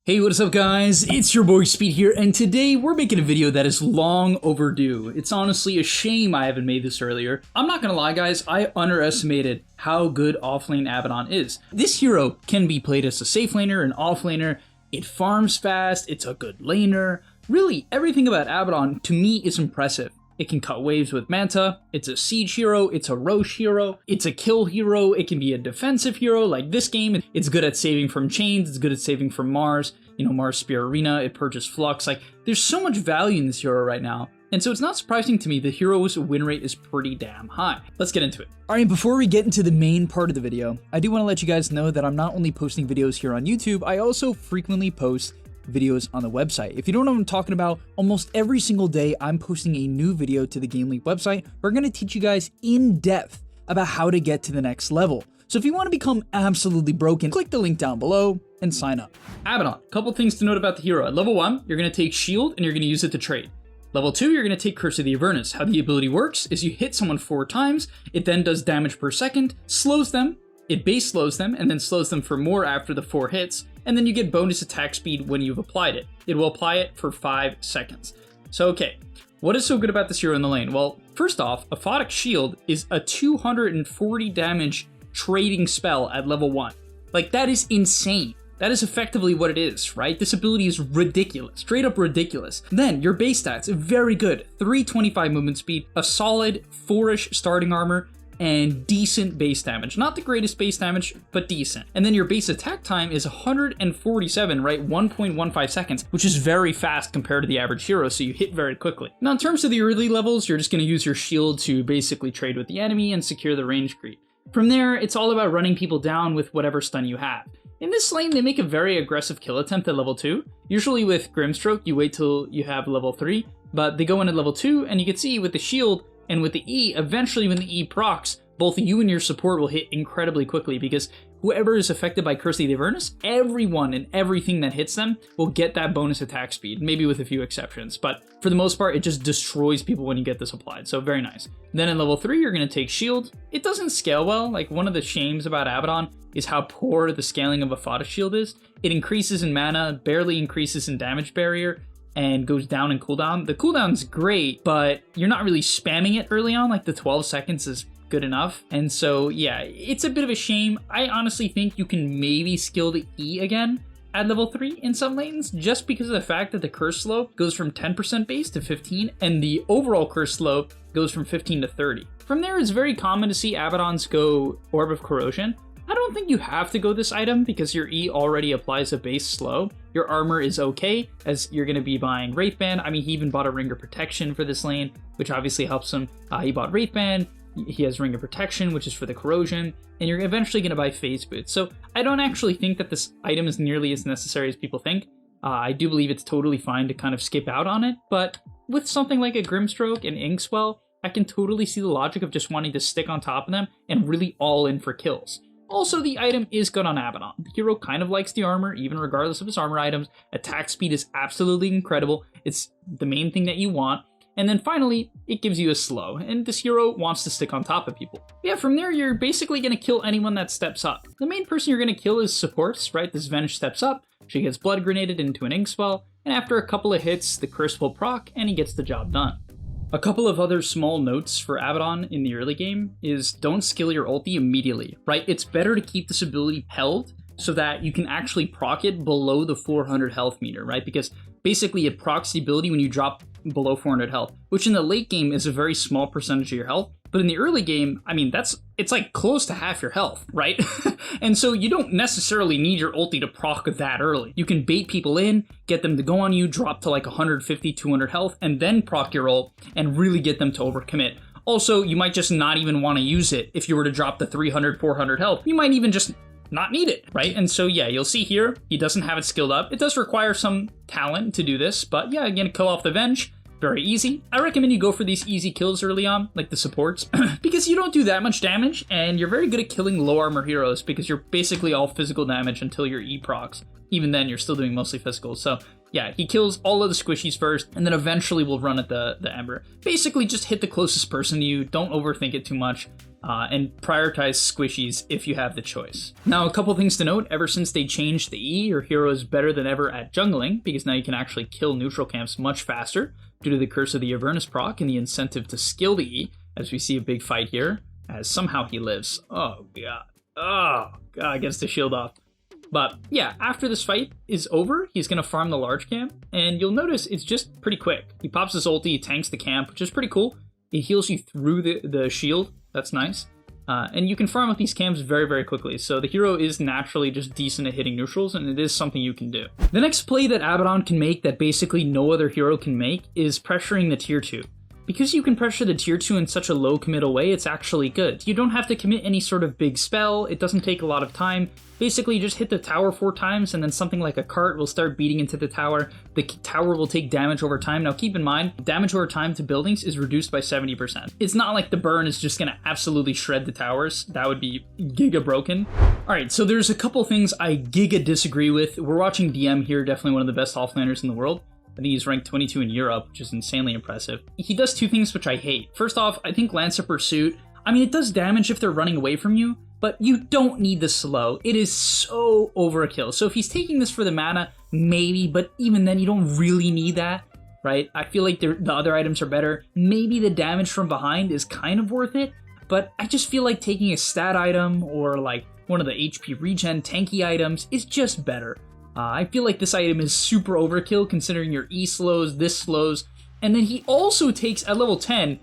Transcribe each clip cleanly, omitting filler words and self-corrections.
Hey, what is up guys? It's your boy Speed here, and today we're making a video that is long overdue. It's honestly a shame I haven't made this earlier. I'm not gonna lie guys, I underestimated how good offlane Abaddon is. This hero can be played as a safe laner, an offlaner, it farms fast, it's a good laner. Really, everything about Abaddon to me is impressive. It can cut waves with Manta, it's a siege hero, it's a Roche hero, it's a kill hero, it can be a defensive hero like this game. It's good at saving from chains, it's good at saving from Mars. You know, Mars Spear Arena, it purges Flux. Like, there's so much value in this hero right now. And so it's not surprising to me the hero's win rate is pretty damn high. Let's get into it. Alright, before we get into the main part of the video, I do want to let you guys know that I'm not only posting videos here on YouTube, I also frequently post videos on the website. If you don't know what I'm talking about, almost every single day I'm posting a new video to the Game League website. We're going to teach you guys in depth about how to get to the next level. So if you want to become absolutely broken, click the link down below and sign up. Abaddon, couple things to note about the hero. At level 1, you're going to take shield and you're going to use it to trade. Level 2, you're going to take Curse of the Avernus. How the ability works is you hit someone 4 times, it then does damage per second, slows them, it base slows them, and then slows them for more after the 4 hits, and then you get bonus attack speed when you've applied it. It will apply it for 5 seconds. So okay, what is so good about this hero in the lane? Well, first off, Aphotic Shield is a 240 damage trading spell at level 1. Like, that is insane. That is effectively what it is, right? This ability is ridiculous, straight up ridiculous. Then, your base stats, very good. 325 movement speed, a solid 4-ish starting armor, and decent base damage. Not the greatest base damage, but decent. And then your base attack time is 147, right? 1.15 seconds, which is very fast compared to the average hero, so you hit very quickly. Now, in terms of the early levels, you're just going to use your shield to basically trade with the enemy and secure the range creep. From there, it's all about running people down with whatever stun you have. In this lane, they make a very aggressive kill attempt at level 2. Usually with Grimstroke, you wait till you have level 3, but they go in at level 2, and you can see with the shield and with the E, eventually when the E procs, both you and your support will hit incredibly quickly because whoever is affected by Curse of the Avernus, everyone and everything that hits them will get that bonus attack speed, maybe with a few exceptions. But for the most part, it just destroys people when you get this applied, so very nice. Then in level 3, you're going to take Shield. It doesn't scale well. Like, one of the shames about Abaddon is how poor the scaling of a Aphotic Shield is. It increases in mana, barely increases in damage barrier, and goes down in cooldown. The cooldown's great, but you're not really spamming it early on. Like, the 12 seconds is good enough. And so, yeah, it's a bit of a shame. I honestly think you can maybe skill the E again at level 3 in some lanes, just because of the fact that the curse slope goes from 10% base to 15, and the overall curse slope goes from 15 to 30. From there, it's very common to see Abaddons go Orb of Corrosion. I don't think you have to go this item because your E already applies a base slow. Your armor is okay, as you're going to be buying Wraithband. I mean, he even bought a Ring of Protection for this lane, which obviously helps him. He bought Wraithband, he has Ring of Protection, which is for the corrosion, and you're eventually going to buy Phase Boots. So I don't actually think that this item is nearly as necessary as people think. I do believe it's totally fine to kind of skip out on it, but with something like a Grimstroke and Inkswell, I can totally see the logic of just wanting to stick on top of them and really all in for kills. Also, the item is good on Abaddon. The hero kind of likes the armor, even regardless of his armor items. Attack speed is absolutely incredible. It's the main thing that you want. And then finally, it gives you a slow, and this hero wants to stick on top of people. Yeah, from there, you're basically going to kill anyone that steps up. The main person you're going to kill is supports, right? This Venge steps up, she gets blood grenaded into an Inkswell, and after a couple of hits, the curse will proc, and he gets the job done. A couple of other small notes for Abaddon in the early game is don't skill your ulti immediately, right? It's better to keep this ability held so that you can actually proc it below the 400 health meter, right? Because basically it procs the ability when you drop below 400 health, which in the late game is a very small percentage of your health. But in the early game, I mean, it's like close to half your health, right? And so you don't necessarily need your ulti to proc that early. You can bait people in, get them to go on you, drop to like 150, 200 health, and then proc your ult and really get them to overcommit. Also, you might just not even want to use it if you were to drop to 300, 400 health. You might even just not need it, right? And so yeah, you'll see here, he doesn't have it skilled up. It does require some talent to do this, but yeah, again, kill off the Venge. Very easy. I recommend you go for these easy kills early on, like the supports, because you don't do that much damage, and you're very good at killing low armor heroes because you're basically all physical damage until your E procs. Even then, you're still doing mostly physical. So yeah, he kills all of the squishies first, and then eventually will run at the Ember. Basically, just hit the closest person to you, don't overthink it too much, and prioritize squishies if you have the choice. Now, a couple things to note, ever since they changed the E, your hero is better than ever at jungling, because now you can actually kill neutral camps much faster, due to the Curse of the Avernus proc and the incentive to skill the E, as we see a big fight here, as somehow he lives. Oh god, gets the shield off. But yeah, after this fight is over, he's going to farm the large camp, and you'll notice it's just pretty quick. He pops his ulti, he tanks the camp, which is pretty cool. It heals you through the shield, that's nice. And you can farm up these camps very, very quickly, so the hero is naturally just decent at hitting neutrals, and it is something you can do. The next play that Abaddon can make that basically no other hero can make is pressuring the tier 2. Because you can pressure the tier 2 in such a low committal way, it's actually good. You don't have to commit any sort of big spell, it doesn't take a lot of time. Basically, you just hit the tower 4 times, and then something like a cart will start beating into the tower. The tower will take damage over time. Now keep in mind, damage over time to buildings is reduced by 70%. It's not like the burn is just gonna absolutely shred the towers. That would be giga broken. Alright, so there's a couple things I giga disagree with. We're watching DM here, definitely one of the best offlaners in the world. I think he's ranked 22 in Europe, which is insanely impressive. He does two things which I hate. First off, I think Lancer Pursuit, I mean, it does damage if they're running away from you, but you don't need the slow. It is so overkill. So if he's taking this for the mana, maybe, but even then you don't really need that, right? I feel like the other items are better. Maybe the damage from behind is kind of worth it, but I just feel like taking a stat item or like one of the HP regen tanky items is just better. I feel like this item is super overkill considering your E slows, this slows, and then he also takes at level 10,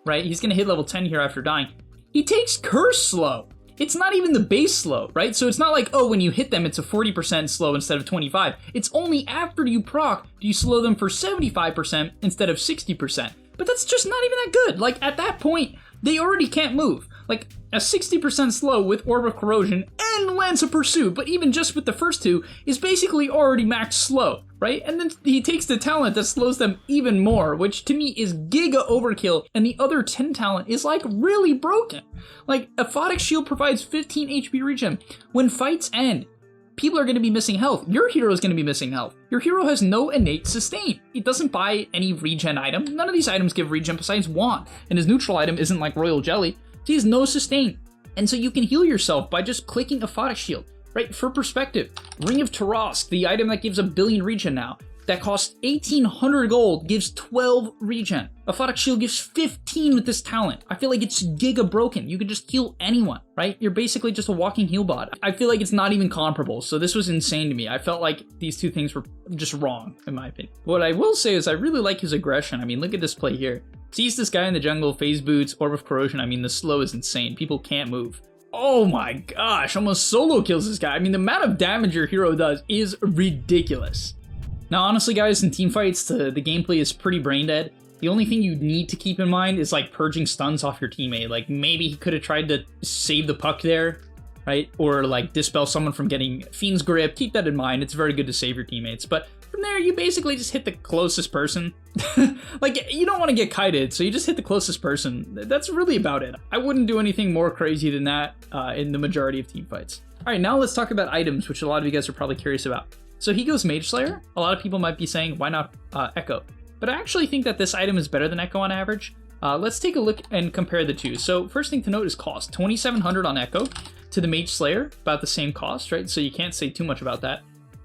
right? He's gonna hit level 10 here after dying. He takes Curse Slow. It's not even the base slow, right? So it's not like, oh, when you hit them, it's a 40% slow instead of 25. It's only after you proc do you slow them for 75% instead of 60%. But that's just not even that good. Like, at that point, they already can't move. Like, a 60% slow with Orb of Corrosion and Lance of Pursuit, but even just with the first two, is basically already max slow, right? And then he takes the talent that slows them even more, which to me is giga overkill, and the other 10 talent is like really broken. Like, Aphotic Shield provides 15 HP regen. When fights end, people are going to be missing health. Your hero is going to be missing health. Your hero has no innate sustain. It doesn't buy any regen item. None of these items give regen besides Wand, and his neutral item isn't like Royal Jelly. He has no sustain. And so you can heal yourself by just clicking Aphotic Shield, right? For perspective, Ring of Tarask, the item that gives 1 billion regen now, that costs 1800 gold, gives 12 regen. Aphotic Shield gives 15 with this talent. I feel like it's giga broken. You could just heal anyone, right? You're basically just a walking heal bot. I feel like it's not even comparable, so this was insane to me. I felt like these two things were just wrong, in my opinion. What I will say is I really like his aggression. I mean, look at this play here. Sees this guy in the jungle, phase boots, Orb of Corrosion. I mean, the slow is insane. People can't move. Oh my gosh, almost solo kills this guy. I mean, the amount of damage your hero does is ridiculous. Now, honestly, guys, in teamfights, the gameplay is pretty brain dead. The only thing you need to keep in mind is, like, purging stuns off your teammate. Like, maybe he could have tried to save the puck there, right? Or, like, dispel someone from getting Fiend's Grip. Keep that in mind. It's very good to save your teammates. But from there, you basically just hit the closest person. Like, you don't want to get kited, so you just hit the closest person. That's really about it. I wouldn't do anything more crazy than that in the majority of teamfights. All right, now let's talk about items, which a lot of you guys are probably curious about. So he goes Mage Slayer. A lot of people might be saying, why not Echo? But I actually think that this item is better than Echo on average. Let's take a look and compare the two. So first thing to note is cost. 2,700 on Echo to the Mage Slayer, about the same cost, right? So you can't say too much about that.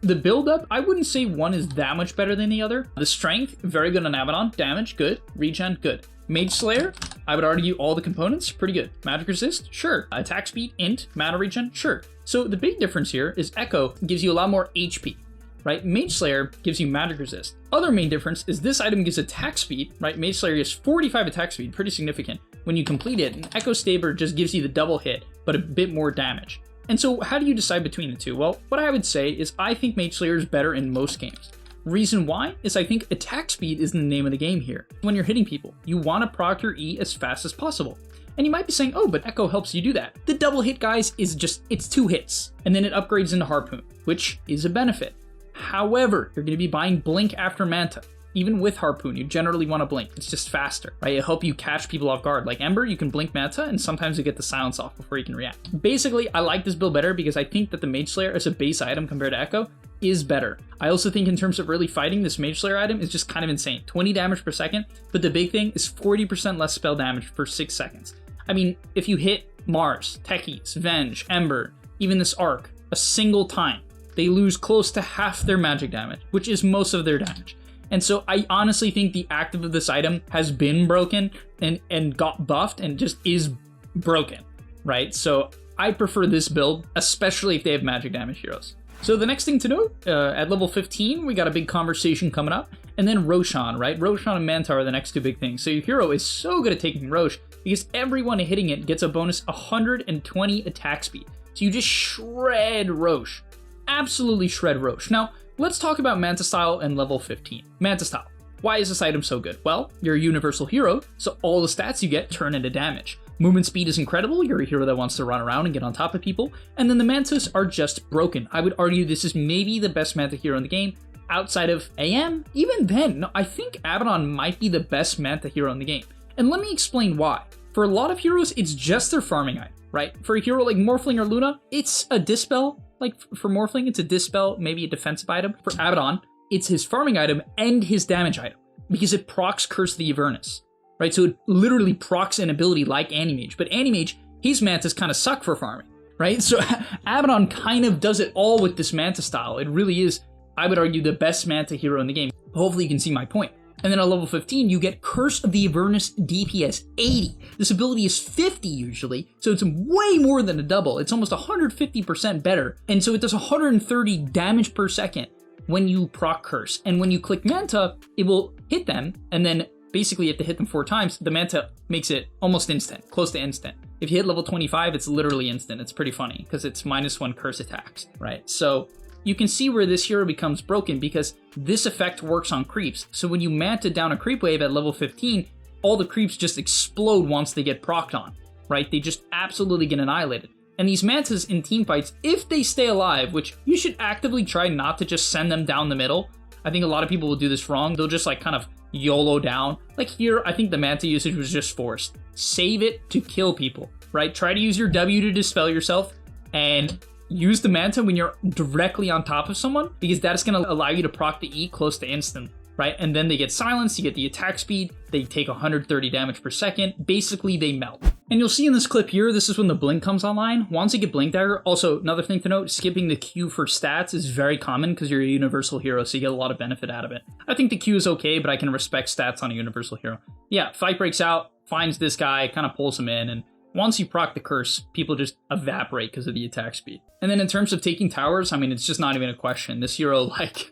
The build-up, I wouldn't say one is that much better than the other. The strength, very good on Abaddon. Damage, good. Regen, good. Mage Slayer, I would argue all the components, pretty good. Magic Resist, sure. Attack Speed, Int, Mana Regen, sure. So the big difference here is Echo gives you a lot more HP, right? Mage Slayer gives you Magic Resist. Other main difference is this item gives attack speed, right? Mage Slayer gives 45 attack speed, pretty significant. When you complete it, and Echo Saber just gives you the double hit, but a bit more damage. And so how do you decide between the two? Well, what I would say is I think Mage Slayer is better in most games. Reason why is I think attack speed is the name of the game here. When you're hitting people, you want to proc your E as fast as possible. And you might be saying, oh, but Echo helps you do that. The double hit, guys, is just, it's 2 hits. And then it upgrades into Harpoon, which is a benefit. However, you're going to be buying Blink after Manta. Even with Harpoon, you generally want to blink. It's just faster, right? It'll help you catch people off guard. Like Ember, you can blink Manta, and sometimes you get the silence off before you can react. Basically, I like this build better because I think that the Mage Slayer as a base item compared to Echo is better. I also think in terms of early fighting, this Mage Slayer item is just kind of insane. 20 damage per second, but the big thing is 40% less spell damage for 6 seconds. I mean, if you hit Mars, Techies, Venge, Ember, even this Arc, a single time, they lose close to half their magic damage, which is most of their damage. And so I honestly think the active of this item has been broken and got buffed and just is broken, right? So I prefer this build, especially if they have magic damage heroes. So the next thing to note, at level 15, we got a big conversation coming up, and then Roshan, right? Roshan and Manta are the next two big things. So your hero is so good at taking Rosh because everyone hitting it gets a bonus 120 attack speed. So you just shred Rosh. Absolutely shred Rosh. Now, let's talk about Manta Style and level 15. Manta Style. Why is this item so good? Well, you're a universal hero, so all the stats you get turn into damage. Movement speed is incredible, you're a hero that wants to run around and get on top of people, and then the Mantas are just broken. I would argue this is maybe the best Manta hero in the game, outside of AM. Even then, no, I think Abaddon might be the best Manta hero in the game. And let me explain why. For a lot of heroes, it's just their farming item, right? For a hero like Morphling or Luna, it's a Dispel. Like for Morphling, it's a Dispel, maybe a defensive item. For Abaddon, it's his farming item and his damage item, because it procs Curse of the Avernus. Right, so it literally procs an ability like Animage, but Animage, his Mantas kind of suck for farming, right? So Abaddon kind of does it all with this Manta style. It really is, I would argue, the best Manta hero in the game. Hopefully you can see my point. And then at level 15, you get Curse of the Avernus DPS 80. This ability is 50 usually, so it's way more than a double. It's almost 150% better, and so it does 130 damage per second when you proc Curse. And when you click Manta, it will hit them, and then basically you have to hit them 4 times. The Manta makes it almost instant, close to instant. If you hit level 25, it's literally instant. It's pretty funny because it's -1 curse attacks, right? So you can see where this hero becomes broken because this effect works on creeps. So when you Manta down a creep wave at level 15, all the creeps just explode once they get procced on, right? They just absolutely get annihilated. And these Mantas in team fights, if they stay alive, which you should actively try not to just send them down the middle. I think a lot of people will do this wrong. They'll just like kind of YOLO down. Like here, I think the Manta usage was just forced. Save it to kill people, right? Try to use your W to dispel yourself and use the Manta when you're directly on top of someone, because that is going to allow you to proc the E close to instant, right? And then they get silenced, you get the attack speed, they take 130 damage per second. Basically, they melt. And you'll see in this clip here, this is when the blink comes online. Once you get Blink Dagger, also another thing to note, skipping the Q for stats is very common because you're a universal hero, so you get a lot of benefit out of it. I think the Q is okay, but I can respect stats on a universal hero. Yeah, fight breaks out, finds this guy, kind of pulls him in, and once you proc the curse, people just evaporate because of the attack speed. And then in terms of taking towers, I mean, it's just not even a question. This hero, like,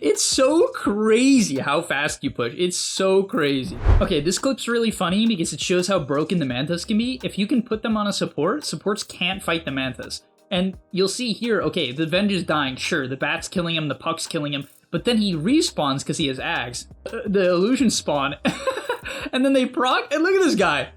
it's so crazy how fast you push. It's so crazy. Okay, this clip's really funny because it shows how broken the Mantas can be. If you can put them on a support, supports can't fight the Mantas. And you'll see here, okay, the Venge is dying, sure, the Bat's killing him, the Puck's killing him, but then he respawns because he has Ags. The illusions spawn, and then they proc, and look at this guy.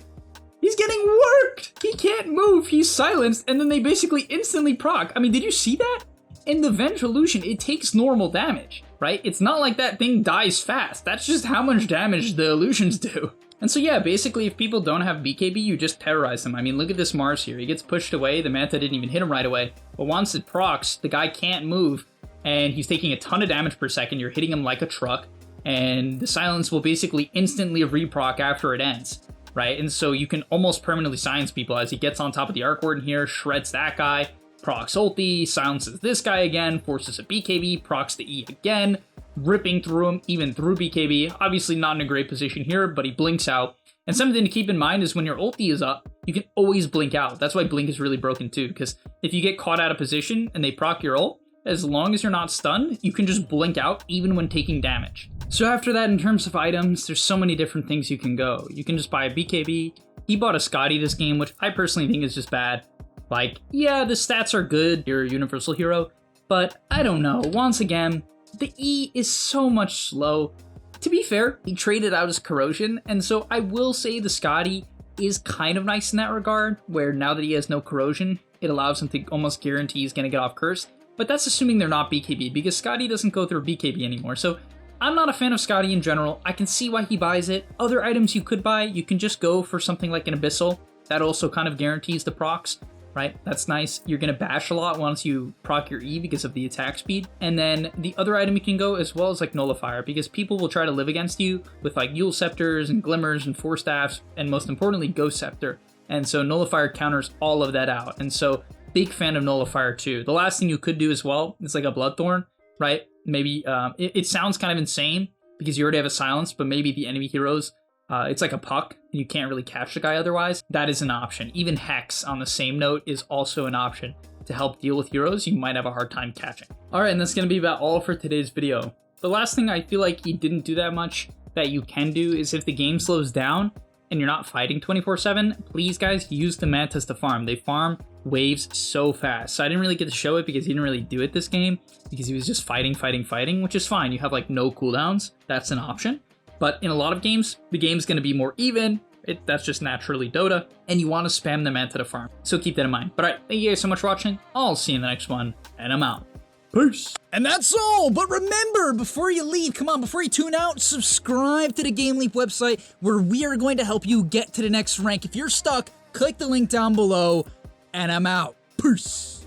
He's getting worked! He can't move, he's silenced, and then they basically instantly proc. I mean, did you see that? In the Venge illusion, it takes normal damage, right? It's not like that thing dies fast. That's just how much damage the illusions do. And so yeah, basically if people don't have BKB, you just terrorize them. I mean, look at this Mars here. He gets pushed away, the Manta didn't even hit him right away. But once it procs, the guy can't move, and he's taking a ton of damage per second. You're hitting him like a truck, and the silence will basically instantly reproc after it ends, right? And so you can almost permanently silence people as he gets on top of the Arc Warden here, shreds that guy, procs ulti, silences this guy again, forces a BKB, procs the E again, ripping through him, even through BKB. Obviously not in a great position here, but he blinks out. And something to keep in mind is when your ulti is up, you can always blink out. That's why blink is really broken too, because if you get caught out of position and they proc your ult, as long as you're not stunned, you can just blink out even when taking damage. So after that, in terms of items, there's so many different things you can go. You can just buy a BKB. He bought a Scotty this game, which I personally think is just bad. Like, yeah, the stats are good, you're a universal hero, but I don't know. Once again, the E is so much slow. To be fair, he traded out his corrosion, and so I will say the Scotty is kind of nice in that regard, where now that he has no corrosion, it allows him to almost guarantee he's going to get off curse. But that's assuming they're not BKB, because Scotty doesn't go through BKB anymore. So I'm not a fan of Scotty in general. I can see why he buys it. Other items you could buy, you can just go for something like an Abyssal. That also kind of guarantees the procs. right? That's nice. You're gonna bash a lot once you proc your E because of the attack speed. And then the other item you can go as well as like Nullifier, because people will try to live against you with like Yule Scepters and Glimmers and Force Staffs, and most importantly, Ghost Scepter. And so Nullifier counters all of that out. And so big fan of Nullifier too. The last thing you could do as well is like a Bloodthorn, right? Maybe it sounds kind of insane because you already have a silence, but maybe the enemy heroes, it's like a puck, and you can't really catch the guy otherwise. That is an option. Even Hex, on the same note, is also an option to help deal with heroes you might have a hard time catching. All right, and that's going to be about all for today's video. The last thing I feel like you didn't do that much that you can do is if the game slows down and you're not fighting 24/7, please guys, use the mantas to farm. They farm waves so fast. So I didn't really get to show it because he didn't really do it this game because he was just fighting, which is fine. You have like no cooldowns. That's an option. But in a lot of games, the game's going to be more even. That's just naturally Dota, and you want to spam the manta to farm. So keep that in mind. But all right, thank you guys so much for watching. I'll see you in the next one, and I'm out. Peace. And that's all, but remember, before you leave, come on, before you tune out, subscribe to the Game Leap website where we are going to help you get to the next rank. If you're stuck, click the link down below, and I'm out. Peace.